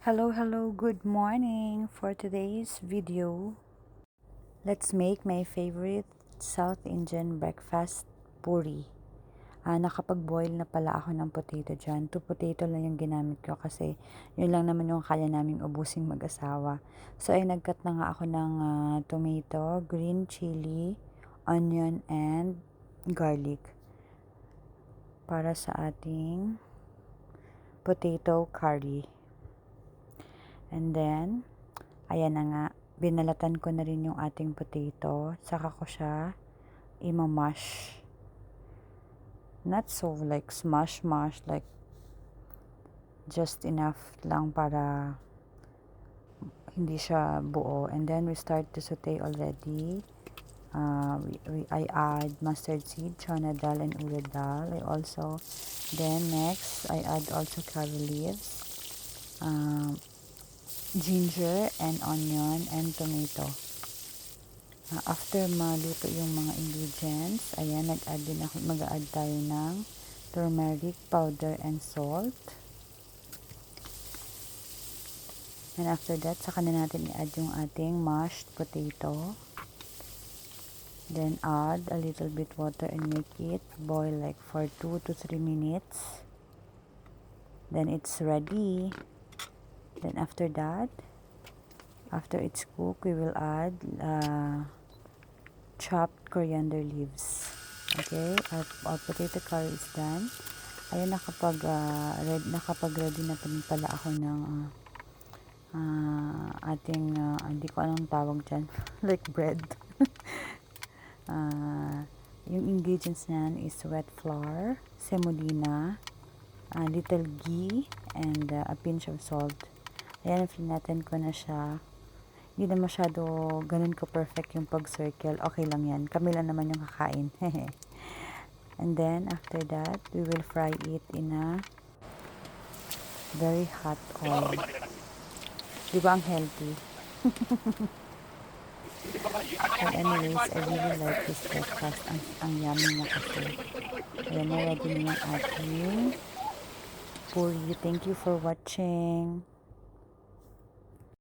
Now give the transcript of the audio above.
Hello, good morning. For today's video, let's make my favorite South Indian breakfast puri. Nakapag-boil na pala ako ng potato dyan. 2 potato lang yung ginamit ko kasi yun lang naman yung kaya naming ubusing mag-asawa. So ay nagkat na nga ako ng tomato, green chili, onion, and garlic para sa ating potato curry. And then, ayan na nga, binalatan ko na rin yung ating potato. Saka ko siya imamash. Not so like smash, like just enough lang para hindi siya buo. And then, we start to saute already. I add mustard seed, chana dal, and urad dal. Then next, I add also curry leaves. Ginger and onion and tomato. After maluto yung mga ingredients, ayan, mag-add tayo ng turmeric powder and salt. And after that, saka na natin i-add yung ating mashed potato. Then add a little bit water and make it boil like for 2 to 3 minutes. Then it's ready. Then after that, after it's cooked, we will add chopped coriander leaves. Okay, our potato curry is done. Ayun, nakapag-ready na pala ako ng ating, hindi ko anong tawag dyan, like bread. Yung ingredients niyan is wet flour, semolina, little ghee, and a pinch of salt. Ayan, natin ko na siya. Hindi na masyado ganun ko perfect yung pag-circle. Okay lang yan. Kami lang naman yung kakain. And then, after that, we will fry it in a very hot oil. Di ba ang healthy? But anyways, I really like this breakfast. Ang yummy niya kasi. Ayan, ready na yung ating puri. Thank you for watching.